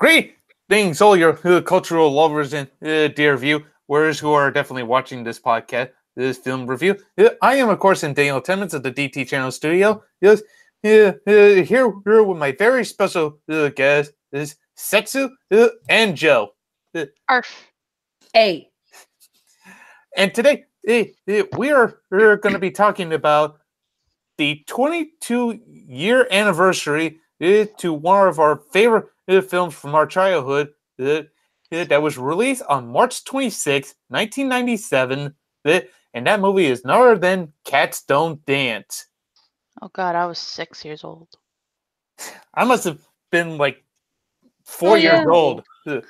Greetings, all your cultural lovers and dear viewers who are definitely watching this podcast, this film review. I am, of course, in Daniel Timmons of the DT Channel Studio. Yes, here with my very special guest is Setsu and Joe. Arf. Hey. And today, we're going to be talking about the 22-year anniversary to one of our favorite films from our childhood that was released on March 26, 1997, and that movie is none other than Cats Don't Dance. Oh God, I was 6 years old. I must have been like 4 years old.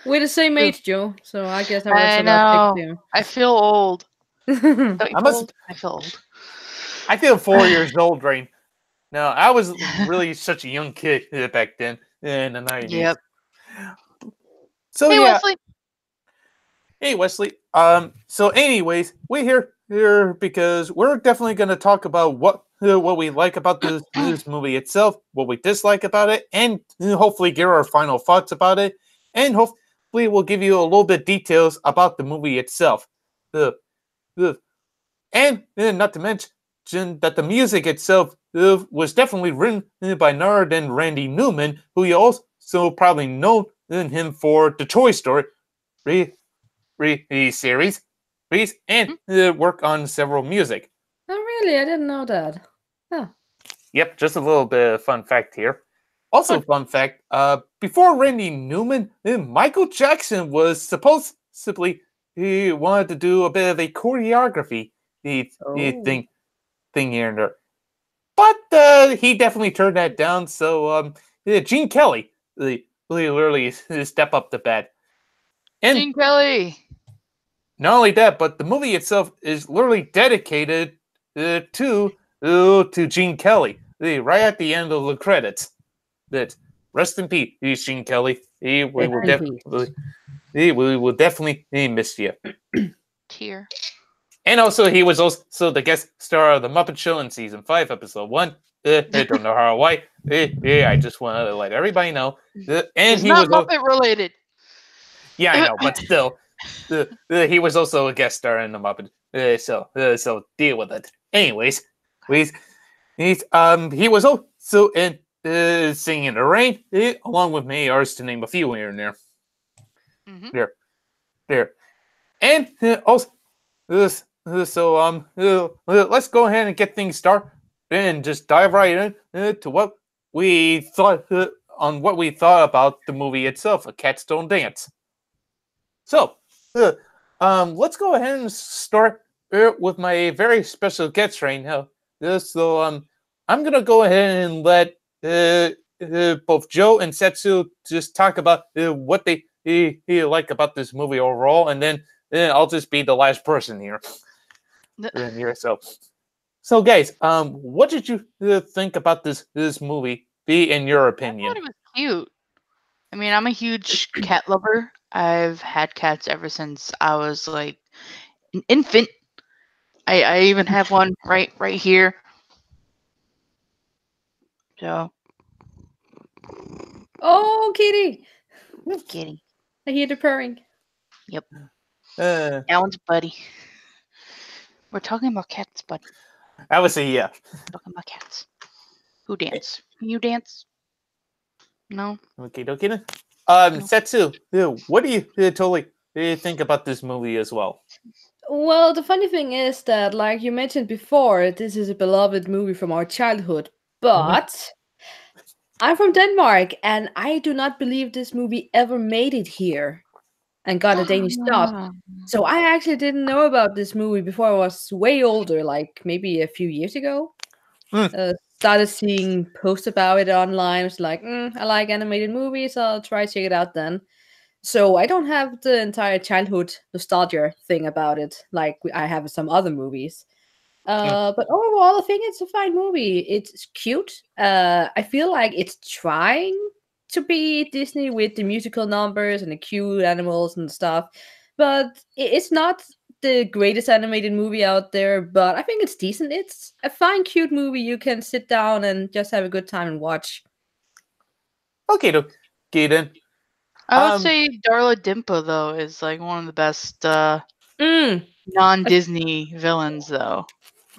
We're the same age, Joe, so I guess I was I about know. I feel old. big too. I feel old. I feel 4 years old right now. I was really such a young kid back then in the 90s. Yep. So Hey, yeah. Wesley. Hey Wesley. So anyways, we're here because we're definitely going to talk about what we like about this movie itself, what we dislike about it, and hopefully give our final thoughts about it, and hopefully we'll give you a little bit details about the movie itself. And not to mention that the music itself was definitely written by none other than Randy Newman, who you also probably know him for the Toy Story series, and work on several music. Oh, really? I didn't know that. Huh. Yep, just a little bit of fun fact here. Also, fun fact, before Randy Newman, Michael Jackson was supposedly, he wanted to do a bit of a choreography thing here and there. But he definitely turned that down, so Gene Kelly literally step up the bat. And Gene Kelly. not only that, but the movie itself is literally dedicated to Gene Kelly. Right at the end of the credits. That rest in peace, Gene Kelly. We will definitely miss you. Tear. And also, he was also the guest star of The Muppet Show in Season 5, Episode 1. I don't know how or why. I just want to let everybody know. And It's he not was Muppet related. Yeah, I know, but still. He was also a guest star in The Muppet. So deal with it. Anyways, he was also in Singing in the Rain, along with many artists, to name a few here and there. Mm-hmm. There. And also, let's go ahead and get things started and just dive right in to what we thought about the movie itself, A Cats Don't Dance. So, let's go ahead and start with my very special guest right now. I'm gonna go ahead and let both Joe and Setsu just talk about what they like about this movie overall, and then I'll just be the last person here. So guys, what did you think about this movie? In your opinion? I thought it was cute. I mean, I'm a huge cat lover. I've had cats ever since I was like an infant. I even have one right here. So. Oh, kitty! Kitty. I hear the purring. Yep. That one's Buddy. We're talking about cats, Buddy. I would say yeah. Talking about cats. Who dance? Can you dance? No. Okay. Setsu, what do you totally think about this movie as well? Well, the funny thing is that, like you mentioned before, this is a beloved movie from our childhood, but I'm from Denmark, and I do not believe this movie ever made it here and got a Danish dub. So I actually didn't know about this movie before I was way older, like maybe a few years ago. Started seeing posts about it online. I was like, I like animated movies, I'll try to check it out then. So I don't have the entire childhood nostalgia thing about it, like I have some other movies. But overall, I think it's a fine movie. It's cute. I feel like it's trying to be Disney with the musical numbers and the cute animals and stuff, but it's not the greatest animated movie out there. But I think it's decent. It's a fine, cute movie you can sit down and just have a good time and watch. Okay, then. I would say Darla Dimpa though is like one of the best Mm, non-Disney villains though.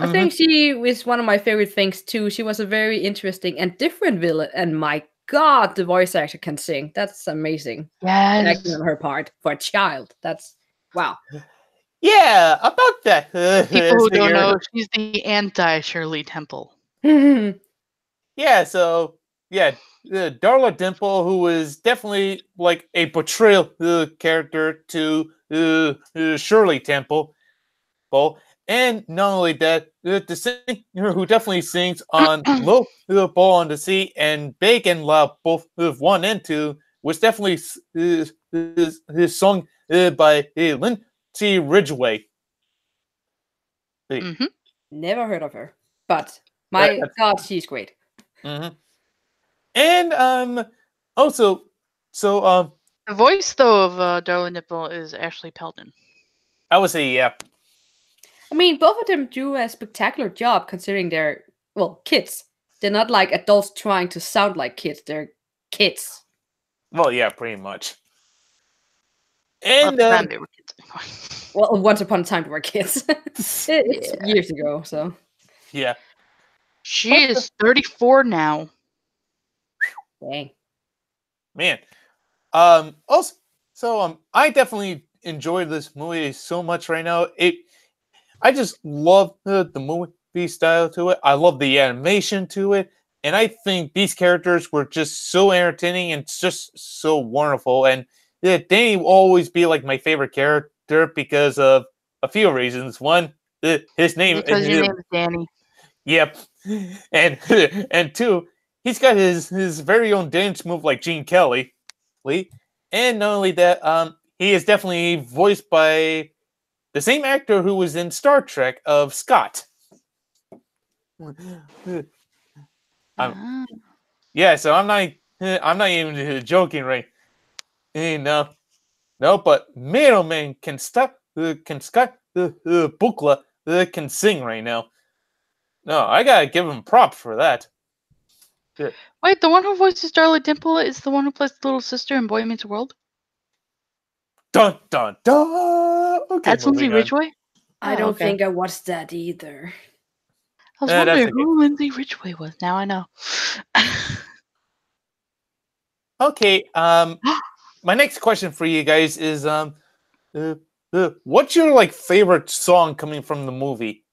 I think she is one of my favorite things too. She was a very interesting and different villain, and my god, the voice actor can sing. That's amazing. Yes. Acting on her part for a child. That's wow. Yeah, about that. People who don't know, she's the anti-Shirley Temple. Yeah, so yeah, Darla Dimple, who is definitely like a portrayal character to Shirley Temple, and not only that, the singer who definitely sings on Low Ball on the Sea and Big and Loud, both 1 and 2, was definitely his song by Lindsay Ridgway. Mm-hmm. Never heard of her, but my god, she's great. Mm-hmm. And also, so the voice though of Darla Nipple is Ashley Peldon. I would say yeah. I mean, both of them do a spectacular job considering they're kids. They're not like adults trying to sound like kids. They're kids. Well, yeah, pretty much. And they were kids. Well, once upon a time they were kids. It's years ago, so yeah. She is 34 now. Dang. Man. Also, so I definitely enjoyed this movie so much right now. I just love the movie style to it. I love the animation to it. And I think these characters were just so entertaining and just so wonderful. And Danny will always be like my favorite character because of a few reasons. One, his name because your name is Danny. Yep. And two, he's got his very own dance move like Gene Kelly. And not only that, he is definitely voiced by the same actor who was in Star Trek of Scott. Yeah, so I'm not even joking, right? No, but Middleman can Scott Bukla can sing right now. No, I gotta give him props for that. Good. Wait, the one who voices Darla Dimple is the one who plays the little sister in Boy Meets World? Dun dun dun. Okay, that's Lindsay Ridgway? I don't think I watched that either. I was wondering who Lindsay Ridgway was. Now I know. Okay, my next question for you guys is what's your favorite song coming from the movie?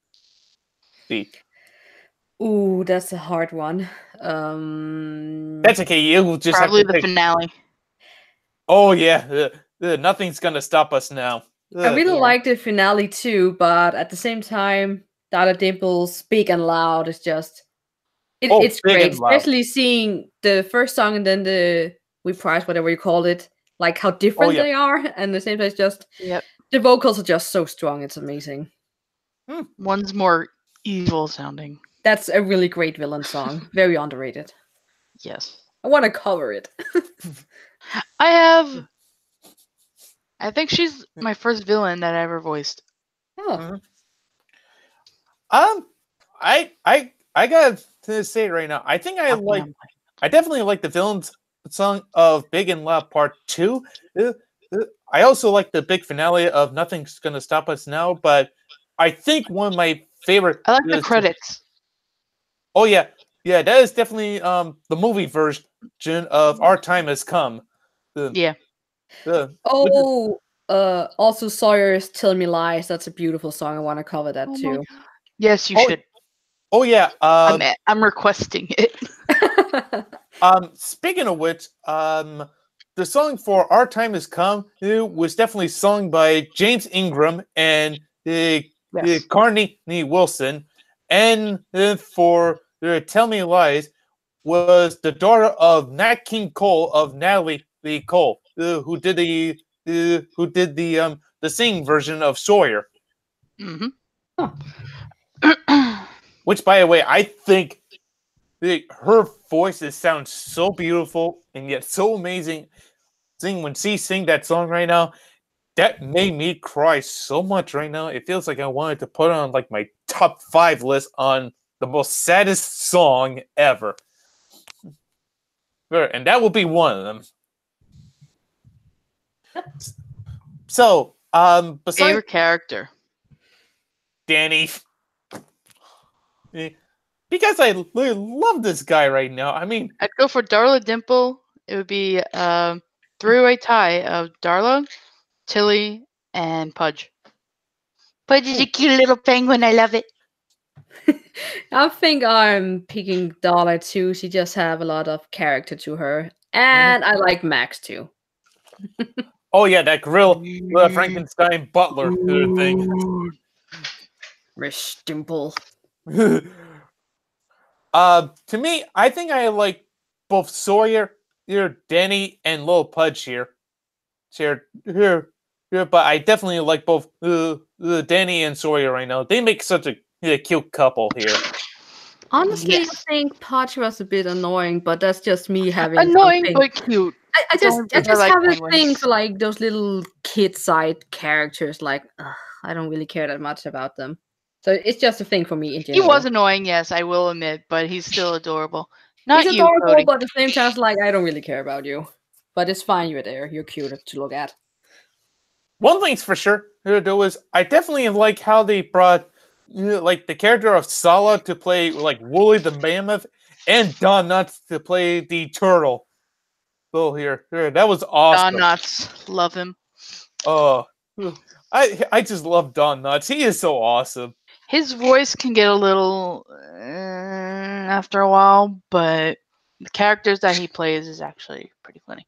Ooh, that's a hard one. That's okay. You'll just probably have to the finale. Oh yeah, nothing's gonna stop us now. I really like the finale too, but at the same time, Darla Dimple's Big and Loud is just it's great, especially seeing the first song and then the reprise, whatever you call it, like how different they are, and the same time, it's just the vocals are just so strong. It's amazing. One's more evil sounding. That's a really great villain song. Very underrated. Yes. I want to cover it. I think she's my first villain that I ever voiced. Oh. I got to say it right now. I think I definitely like the villain's song of Big and Loud Part 2. I also like the big finale of Nothing's Gonna Stop Us Now, but I think one of my favorite... I like the credits. Oh, yeah. Yeah, that is definitely the movie version of Our Time Has Come. Also Sawyer's Tell Me Lies. That's a beautiful song. I want to cover that too. Yes, you should. Oh, yeah. I'm requesting it. Speaking of which, the song for Our Time Has Come was definitely sung by James Ingram and Carney Wilson. And for Tell Me Lies was the daughter of Nat King Cole of Natalie Lee Cole, who did the singing version of Sawyer. Mm-hmm. Which, by the way, I think her voice sounds so beautiful and yet so amazing. When she sings that song right now, that made me cry so much right now. It feels like I wanted to put on my top 5 list on the most saddest song ever. And that will be one of them. So, besides Favorite character. Danny, because I love this guy right now. I mean, I'd go for Darla Dimple. It would be three-way tie of Darla, Tilly, and Pudge. Pudge is a cute little penguin. I love it. I think I'm picking Dollar too. She just have a lot of character to her, and I like Max too. oh yeah, that grill Frankenstein butler thing. Miss Dimple. To me, I think I like both Sawyer, Danny, and Lil Pudge here. Here, but I definitely like both Danny and Sawyer right now. They make such a cute couple here. Honestly, Yes. I think Podge was a bit annoying, but that's just me having Annoying something. but cute. I just I like have a penguins. thing for like those little kid side characters. Like, I don't really care that much about them. So it's just a thing for me in He general. was annoying, yes, I will admit, but he's still adorable. Not He's you, adorable, Cody. but at the same time, it's like I don't really care about you. But it's fine, you're there. You're cute to look at. One thing's for sure, though, is I definitely like how they brought like the character of Sala to play like Wooly the Mammoth, and Don Nuts to play the turtle. So here, that was awesome. Don Knotts, love him. I just love Don Nuts. He is so awesome. His voice can get a little after a while, but the characters that he plays is actually pretty funny.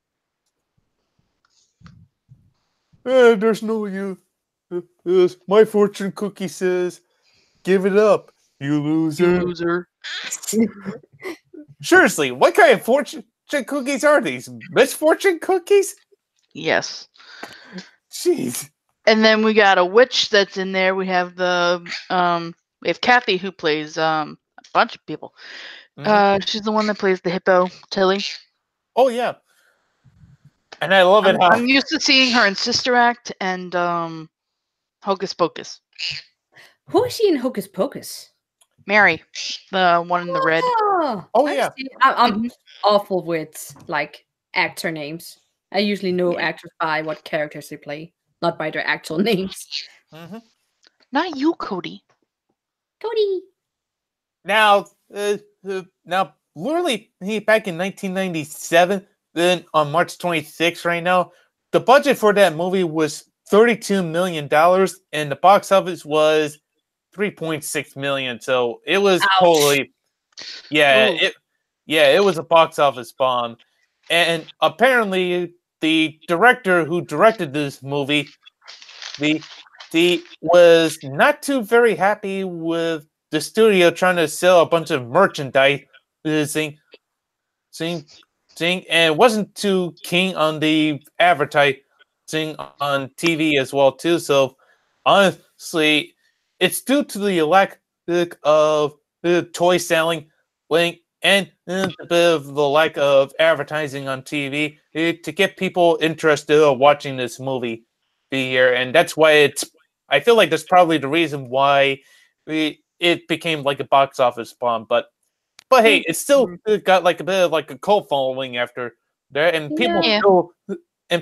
There's no you. My fortune cookie says, "Give it up, you loser." Loser. Seriously, what kind of fortune cookies are these? Misfortune cookies? Yes. Jeez. And then we got a witch that's in there. We have we have Kathy who plays a bunch of people. She's the one that plays the hippo, Tilly. Oh yeah. And I love it how I'm used to seeing her in Sister Act and Hocus Pocus. Who is she in Hocus Pocus? Mary, the one in the red. Oh I yeah. see. I'm awful with like actor names. I usually know actors by what characters they play, not by their actual names. Not you, Cody. Cody. Now, literally, back in 1997, then on March 26th, right now, the budget for that movie was $32 million, and the box office was $3.6 million. So it was totally, it was a box office bomb. And apparently, the director who directed this movie, the was not too very happy with the studio trying to sell a bunch of merchandise, and wasn't too keen on the advertising on TV as well too. So honestly, it's due to the lack of toy selling, and a bit of the lack of advertising on TV to get people interested in watching this movie be here, and that's why I feel like that's probably the reason why it became like a box office bomb. But hey, it's still got like a bit of like a cult following after that, and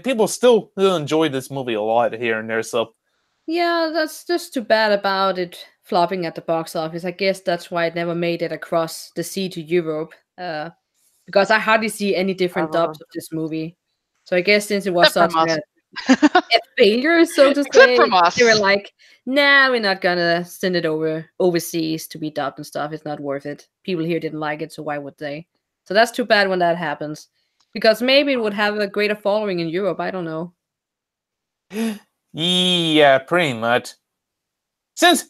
people still enjoy this movie a lot here and there. So yeah, that's just too bad about it flopping at the box office. I guess that's why it never made it across the sea to Europe. Because I hardly see any different dubs of this movie. So I guess since it was such a failure, so to say, they were like, nah, we're not gonna send it overseas to be dubbed and stuff. It's not worth it. People here didn't like it, so why would they? So that's too bad when that happens. Because maybe it would have a greater following in Europe. I don't know. Yeah, pretty much. Since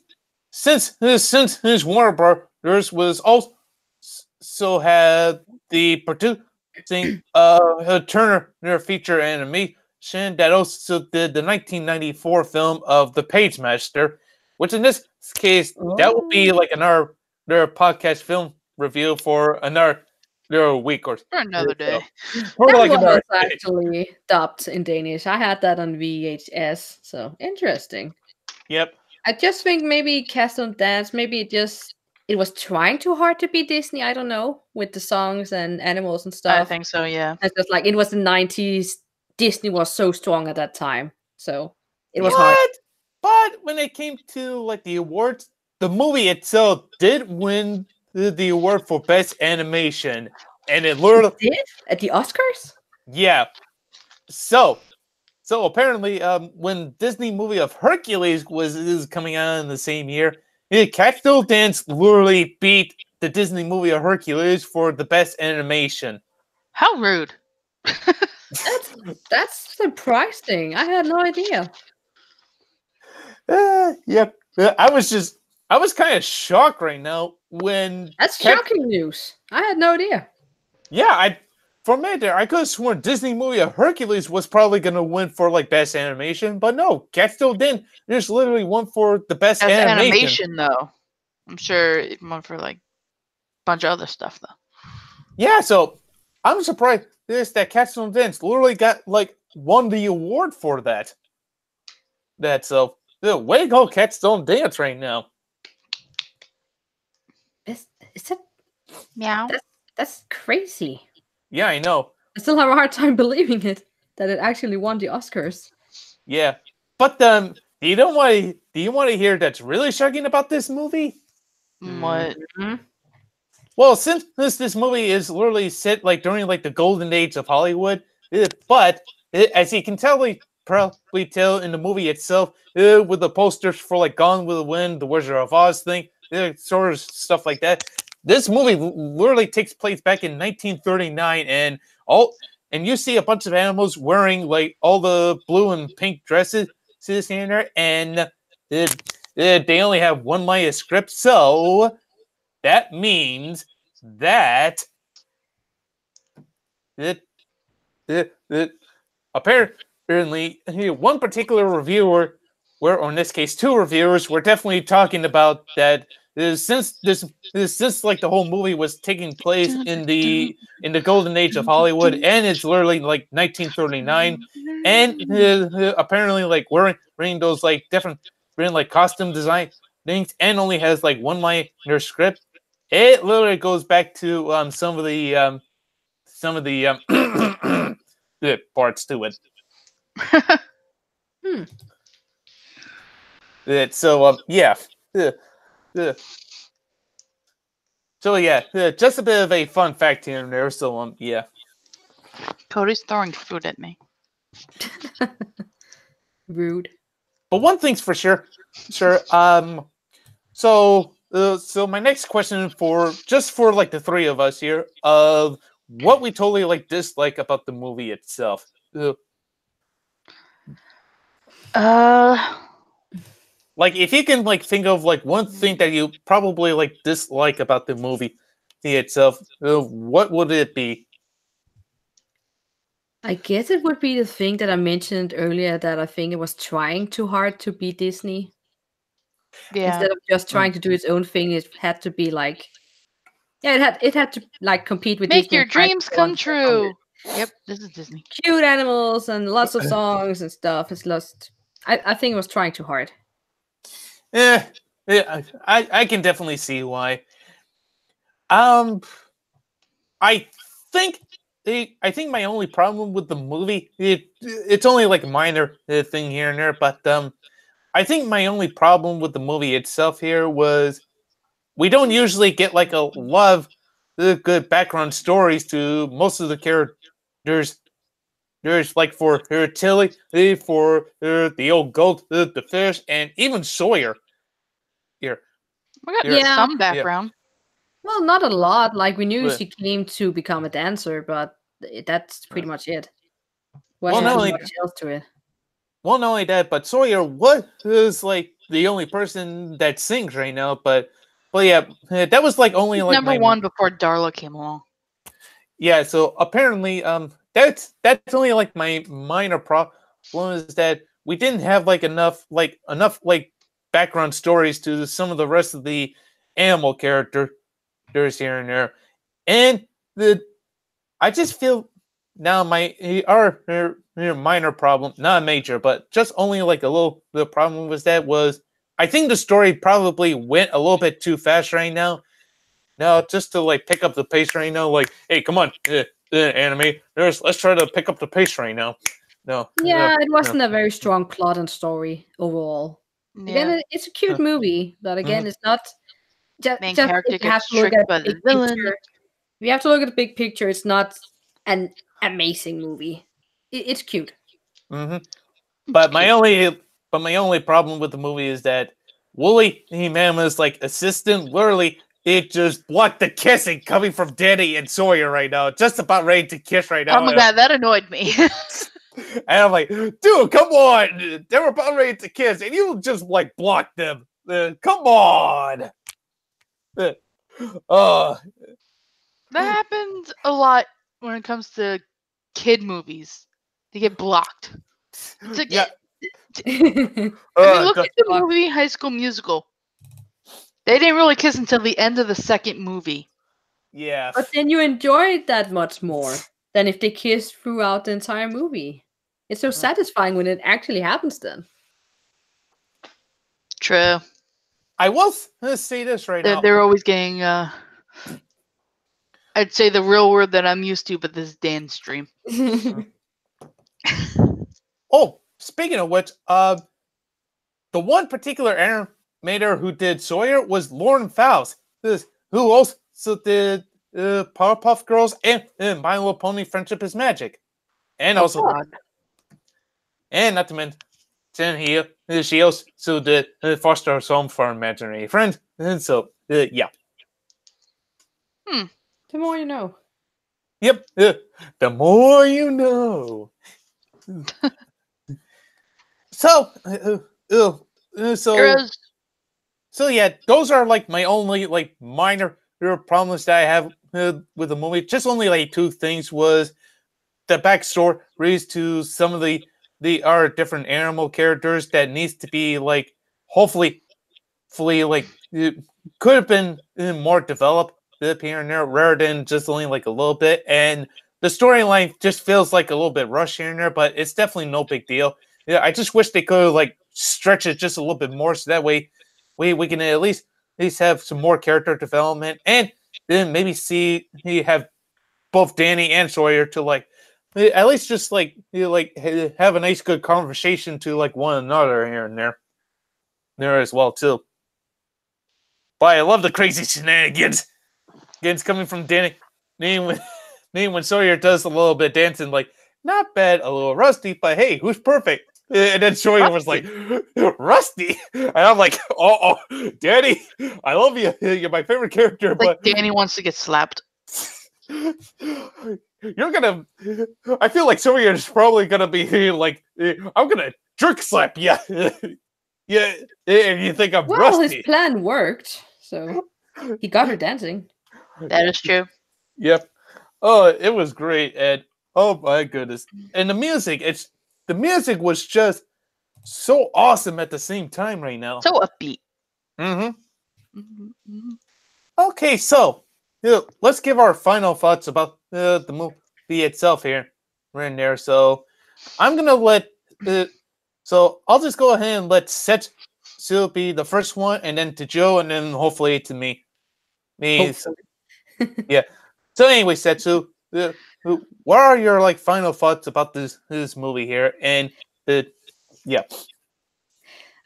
Warner Brothers was also had the producing Turner feature animation that also did the 1994 film of The Page Master, which in this case that would be like another podcast film review for another week or for another day. Or that like was actually dubbed in Danish. I had that on VHS, so interesting. Yep. I just think maybe Cast on Dance, maybe it was trying too hard to be Disney. I don't know, with the songs and animals and stuff. I think so, yeah. It's just like it was the 90s Disney was so strong at that time. So it was hard. What? But when it came to like the awards, the movie itself did win the award for best animation, and it literally Did at the Oscars? yeah. So apparently, when Disney movie of Hercules is coming out in the same year, Cat Still Dance literally beat the Disney movie of Hercules for the best animation. How rude. That's surprising. I had no idea. Yep. I was kind of shocked right now when That's shocking news. I had no idea. Yeah, for a minute there, I could have sworn Disney movie of Hercules was probably gonna win for like best animation, but no, Cat Still Didn't. There's literally one for the best As animation. animation, though. I'm sure it won for like a bunch of other stuff, though. Yeah, so I'm surprised that Cat Still Didn't literally got like won the award for that. So way to go, Cat Still Dance right now. Is that Meow. that's crazy. Yeah, I know. I still have a hard time believing it that it actually won the Oscars. Yeah, but do you want to hear that's really shocking about this movie? What? Mm-hmm. Well, since this movie is literally set like during like the golden age of Hollywood, but as you can probably tell in the movie itself, with the posters for like Gone with the Wind, the Wizard of Oz thing, sort of stuff like that. This movie literally takes place back in 1939, and you see a bunch of animals wearing like all the blue and pink dresses in there, and they only have one line of script, so that means that apparently one particular reviewer, or in this case two reviewers, were definitely talking about that since like the whole movie was taking place in the golden age of Hollywood, and it's literally like 1939, and apparently like wearing those like different like costume design things, and only has like one line in their script. It literally goes back to some of the the parts to it. So yeah. So yeah, just a bit of a fun fact here and there. So yeah. Cody's throwing food at me. Rude. But one thing's for sure. So my next question for like the three of us here of what we totally like dislike about the movie itself. Like if you can like think of like one thing that you probably like dislike about the movie itself, what would it be? I guess it would be the thing that I mentioned earlier, that I think it was trying too hard to be Disney. Yeah. Instead of just trying to do its own thing, it had to be like, yeah, it had to like compete with Make Disney. your dreams come true. Yep, this is Disney. Cute animals and lots of songs and stuff. It's lost. I think it was trying too hard. Yeah, I can definitely see why. I think my only problem with the movie, it's only like a minor thing here and there, but I think my only problem with the movie itself here was we don't usually get like a lot of good background stories to most of the characters. There's like for Tilly, for the old goat, the fish, and even Sawyer. Here, We got some background. Well, not a lot. Like we knew she came to become a dancer, but that's pretty much it. Wasn't too much else to it. Well, not only that, but Sawyer was like the only person that sings right now. But yeah, that was like only like number one before Darla came along. Yeah, so apparently, that's only like my minor problem is that we didn't have like enough background stories to some of the rest of the animal characters here and there, and I just feel now our minor problem, not major, but just only like a little. The problem was I think the story probably went a little bit too fast right now. Now, just to like pick up the pace right now, like, hey, come on, anime, let's try to pick up the pace right now. No. Yeah, it no. wasn't a very strong plot and story overall. Again, Yeah. it's a cute movie, but again, it's not Main just character if you have gets to look at tricked by the big the villain. picture. If you have to look at the big picture, it's not an amazing movie. It's cute. Mm-hmm. But my only problem with the movie is that Wooly Mama's like assistant literally it just blocked the kissing coming from Danny and Sawyer right now. Just about ready to kiss right now. Oh my god, that annoyed me. And I'm like, dude, come on. They were about ready to kiss, and you just like blocked them. Come on. Uh, That happens a lot when it comes to kid movies. They get blocked. It's like, yeah. I mean, look go- at the movie High School Musical. They didn't really kiss until the end of the second movie. yeah. But then you enjoy it that much more than if they kiss throughout the entire movie. It's so satisfying when it actually happens then. True. I will say this right now. They're always getting, I'd say the real word that I'm used to, but this is Dan's stream. Oh, speaking of which, the one particular animator who did Sawyer was Lauren Faust, who also did Powerpuff Girls and My Little Pony: Friendship is Magic, and Oh, also, God. and not to mention, she also did Foster Home for Imaginary Friend, and so yeah, The more you know. yep, the more you know. So, Heroes. So yeah, those are like my only like minor problems that I have with the movie. Just only like two things was the backstories to some of the are different animal characters that needs to be like hopefully like it could have been more developed here and there rather than just only like a little bit. And the storyline just feels like a little bit rushed here and there, but it's definitely no big deal. Yeah, I just wish they could like stretch it just a little bit more so that way we can at least have some more character development and then maybe see you have both Danny and Sawyer to like at least just like have a nice good conversation to like one another here and there as well too. But I love the crazy shenanigans coming from Danny. When Sawyer does a little bit dancing, like not bad, a little rusty, but hey, who's perfect? And then Sawyer was like, Rusty? And I'm like, oh, Danny, I love you. You're my favorite character, Like but Danny wants to get slapped. you're gonna. I feel like Sawyer's probably gonna be like, I'm gonna jerk slap you. Yeah, and you think I'm Well, rusty. his plan worked, so he got her dancing. That is true. Yep. Oh, it was great, Ed. Oh my goodness. And the music was just so awesome at the same time right now. So upbeat. Mm-hmm. Mm-hmm. Okay, so let's give our final thoughts about the movie itself here, right in there. So I'm gonna let. So I'll just go ahead and let Setsu be the first one, and then to Joe, and then hopefully to me. Hopefully. Yeah. So anyway, Setsu, what are your like final thoughts about this movie here? And yeah.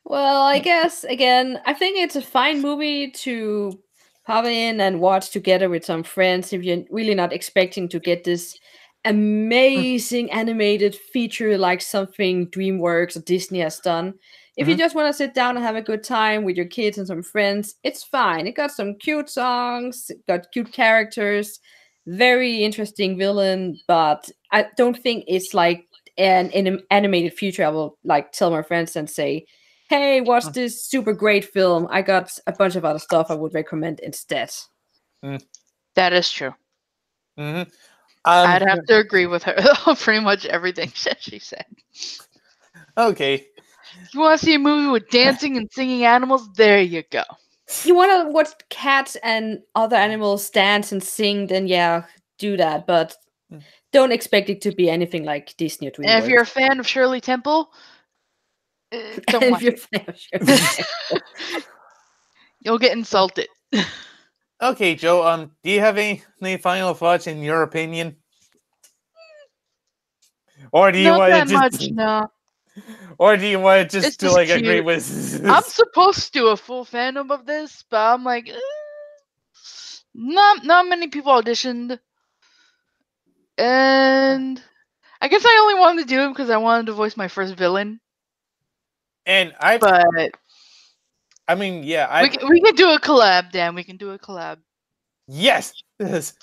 Well, I guess again, I think it's a fine movie to pop in and watch together with some friends if you're really not expecting to get this amazing animated feature like something DreamWorks or Disney has done. If you just want to sit down and have a good time with your kids and some friends, it's fine. It got some cute songs, it got cute characters, very interesting villain, but I don't think it's like an animated feature. I will like tell my friends and say, hey, watch this super great film. I got a bunch of other stuff I would recommend instead. That is true. Mm-hmm. I'd have to agree with her on pretty much everything that she said. Okay. You want to see a movie with dancing and singing animals? There you go. You want to watch cats and other animals dance and sing, then yeah, do that. But don't expect it to be anything like Disney or DreamWorks. And if you're a fan of Shirley Temple, don't watch it. You'll get insulted. Okay, Joe. Do you have any final thoughts in your opinion? Or do you Not want that to much, just, no. or do you want to It's just to just like agree cute. with? I'm supposed to a full fandom of this, but I'm like, not many people auditioned, and I guess I only wanted to do it because I wanted to voice my first villain. And But I mean, yeah, we can do a collab, Dan. We can do a collab. yes, this,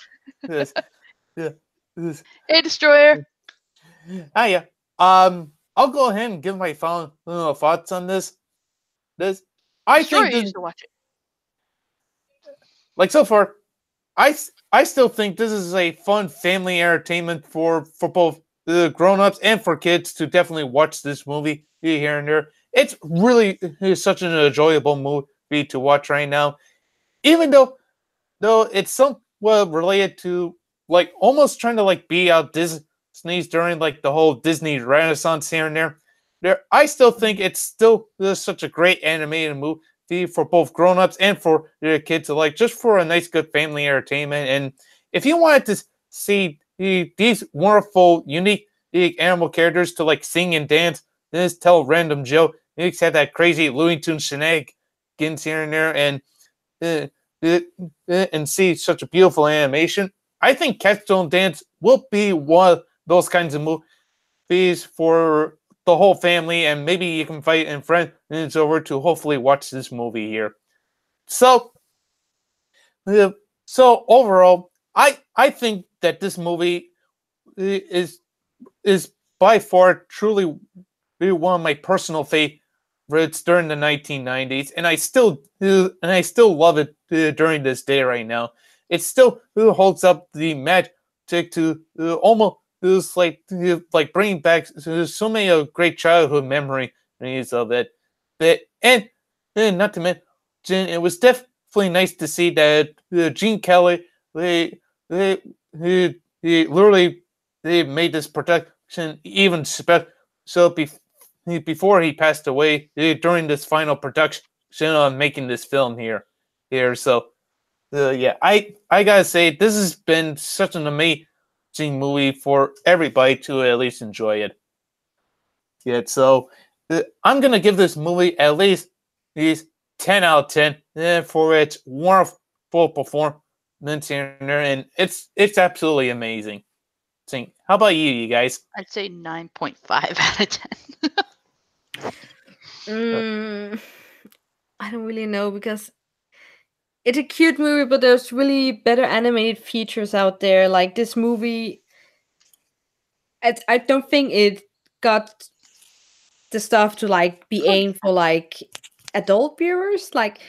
yeah, this. Hey, Destroyer. Ah, yeah. I'll go ahead and give my final thoughts on this. I Destroyer think this, used to watch it. like so far, I still think this is a fun family entertainment for both the grown-ups and for kids to definitely watch this movie here and there. It's really such an enjoyable movie to watch right now, even though it's somewhat related to like almost trying to like be out Disney's during like the whole Disney Renaissance here and there. I still think it's still such a great animated movie for both grown-ups and for kids alike, just for a nice, good family entertainment. And if you wanted to see these wonderful, unique animal characters to like sing and dance, then just tell random Joe. You just have that crazy Looney Tunes shenanigans here and there, and uh, and see such a beautiful animation. I think Capstone Dance will be one of those kinds of movies for the whole family, and maybe you can invite and friends over to hopefully watch this movie here. So, uh, so overall, I think that this movie is by far truly one of my personal favorites during the 1990s, and I still love it during this day right now. It still holds up the magic to almost like bringing back so many great childhood memories of it. And not to mention, it was definitely nice to see that Gene Kelly they literally they made this production even special before he passed away during this final production on making this film here. So yeah, I gotta say this has been such an amazing movie for everybody to at least enjoy it. Yeah, so I'm gonna give this movie at least these 10 out of 10 for its wonderful performance here and there, and it's absolutely amazing. How about you guys? I'd say 9.5 out of 10. I don't really know because it's a cute movie, but there's really better animated features out there. Like this movie, I don't think it got the stuff to like be aimed for like adult viewers. Like,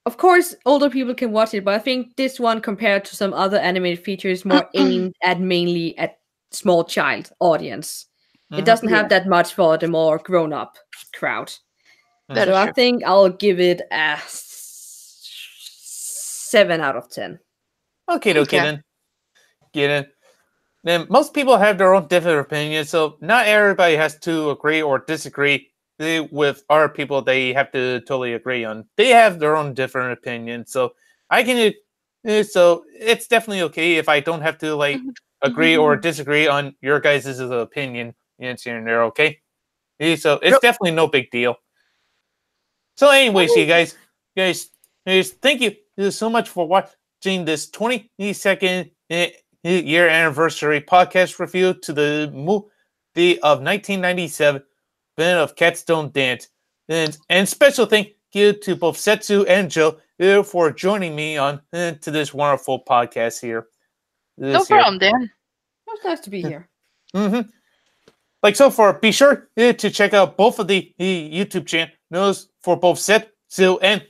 of course, older people can watch it, but I think this one compared to some other animated features is more aimed at mainly at small child audience. It doesn't have that much for the more grown up crowd. That So is I true. think I'll give it a 7 out of 10. Okay, Okay. then. Get it. Then most people have their own different opinions, so not everybody has to agree or disagree with other people they have to totally agree on. They have their own different opinions, so I can. So it's definitely okay if I don't have to like agree or disagree on your guys' opinion here and there. Okay, so it's Yep. definitely no big deal. So, anyways, you guys, thank you so much for watching this 22nd year anniversary podcast review to the movie of 1997, of Cats Don't Dance. And special thank you to both Setsu and Joe for joining me on to this wonderful podcast here. No problem, Dan. It was nice to be here. Mm-hmm. Like so far, be sure to check out both of the YouTube channels for both Setsu and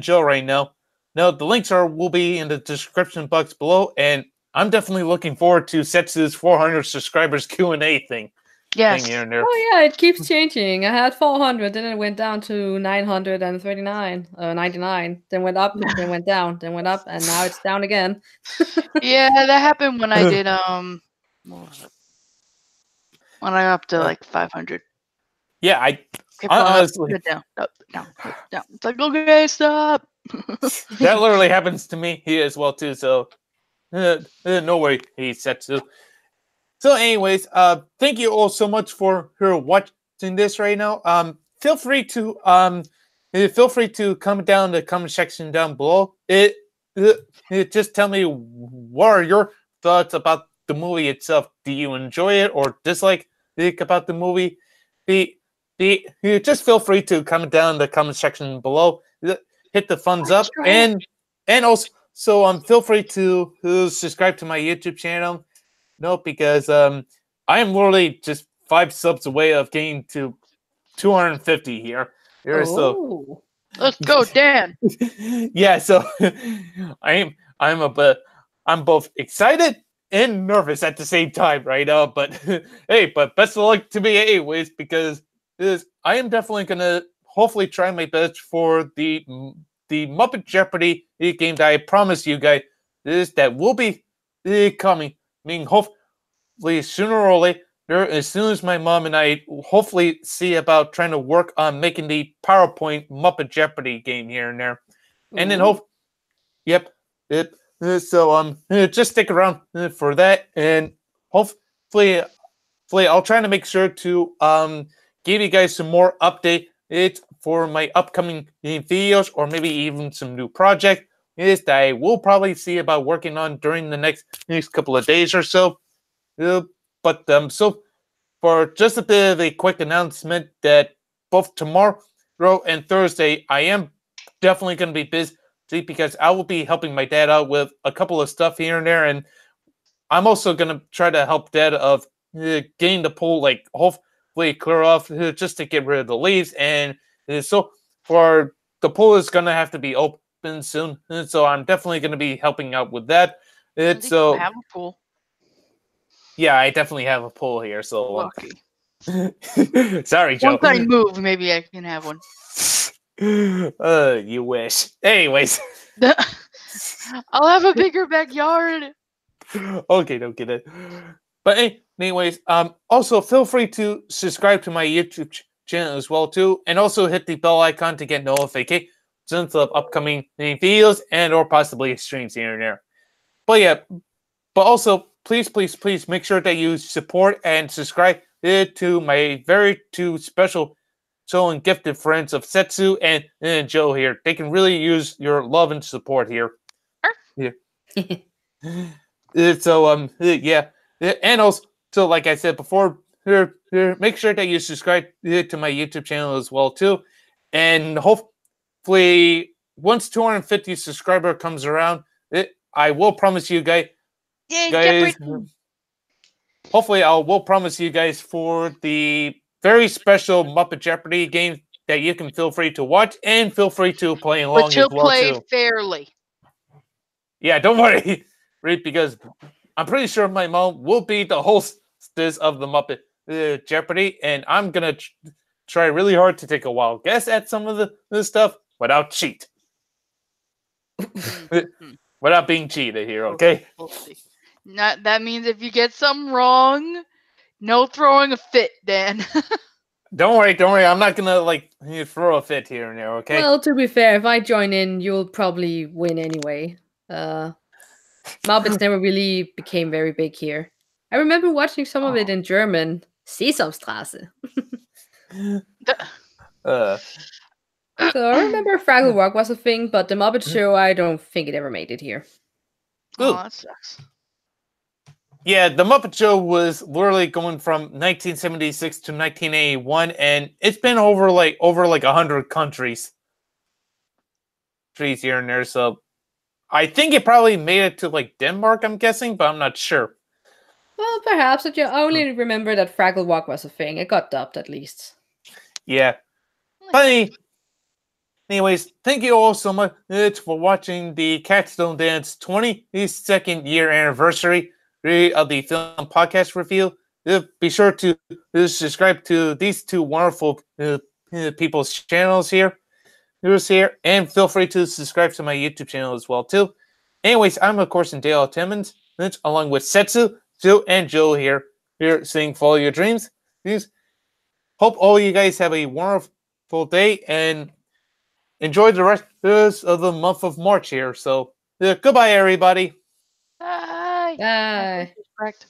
Joe right now. Now the links will be in the description box below, and I'm definitely looking forward to Setsu's 400 subscribers Q&A thing. Yes. Here and there. Oh yeah, it keeps changing. I had 400, then it went down to 939, 99. Then went up, then went down, then went up, and now it's down again. Yeah, that happened when I did what was it? When I got up to like 500. Yeah, I Kept going honestly up, down, up, down, up, down. It's like, okay, stop. that literally happens to me here as well too. So no worry, Setsu. So, anyways, thank you all so much for watching this right now. Feel free to comment down in the comment section down below. It just tell me what are your thoughts about the movie itself. Do you enjoy it or dislike about the movie? You just feel free to comment down in the comment section below. Hit the thumbs up and also feel free to subscribe to my YouTube channel. No, because I am literally just 5 subs away of getting to 250 here. So Let's go, Dan. yeah, so I'm both excited and nervous at the same time right now. But hey, but best of luck to me anyways, because I am definitely gonna hopefully try my best for the Muppet Jeopardy game that I promised you guys that will be coming. I mean, hopefully sooner or later, as soon as my mom and I hopefully see about trying to work on making the PowerPoint Muppet Jeopardy game here and there. And then so just stick around for that, and hopefully I'll try to make sure to give you guys some more update for my upcoming videos, or maybe even some new project that I will probably see about working on during the next couple of days or so. But so for just a bit of a quick announcement that both tomorrow and Thursday I am definitely going to be busy because I will be helping my dad out with a couple of stuff here and there, and I'm also going to try to help Dad of getting the pool like hopefully clear off just to get rid of the leaves, and so for the pool is going to have to be open soon, and so I'm definitely going to be helping out with that. So have a pool. Yeah, I definitely have a pool here. So lucky. Sorry, Joe. Once I move, maybe I can have one. You wish. Anyways, I'll have a bigger backyard. Okay, don't get it. But anyways, also feel free to subscribe to my YouTube channel as well too, and also hit the bell icon to get notifications of upcoming videos and or possibly streams here and there. But yeah, but also please make sure that you support and subscribe to my very two special and gifted friends of Setsu and Joe here. They can really use your love and support here. Yeah. Yeah, and also, so like I said before, make sure that you subscribe to my YouTube channel as well too, and hopefully once 250 subscriber comes around, I will promise you guys. Hopefully, I will promise you guys for the very special Muppet Jeopardy game that you can feel free to watch and feel free to play along but you'll as well play too. fairly. Yeah, don't worry, right? Because I'm pretty sure my mom will be the hostess of the Muppet Jeopardy, and I'm gonna try really hard to take a wild guess at some of the stuff without cheat, without being cheated here. Okay. We'll see. That means if you get something wrong, no throwing a fit, Dan. Don't worry. I'm not gonna like throw a fit here and there. Okay. Well, to be fair, if I join in, you'll probably win anyway. Muppets never really became very big here. I remember watching some of it in German. Sesamstraße. So I remember Fraggle Rock was a thing, but the Muppet Show, I don't think it ever made it here. Oh, that sucks. Yeah, the Muppet Show was literally going from 1976 to 1981, and it's been over like 100 countries here and there. So I think it probably made it to like Denmark, I'm guessing, but I'm not sure. Well, perhaps. I only remember that Fraggle Rock was a thing. It got dubbed at least. Yeah. But anyways, thank you all so much for watching the Catstone Dance 22nd year anniversary of the film podcast review. Be sure to subscribe to these two wonderful people's channels here, and feel free to subscribe to my YouTube channel as well too. Anyways, I'm of course Dale Timmons, along with Setsu, Joe, and Joe here saying follow your dreams. Hope all you guys have a wonderful day and enjoy the rest of the month of March here. So goodbye, everybody. Bye. Bye. Correct.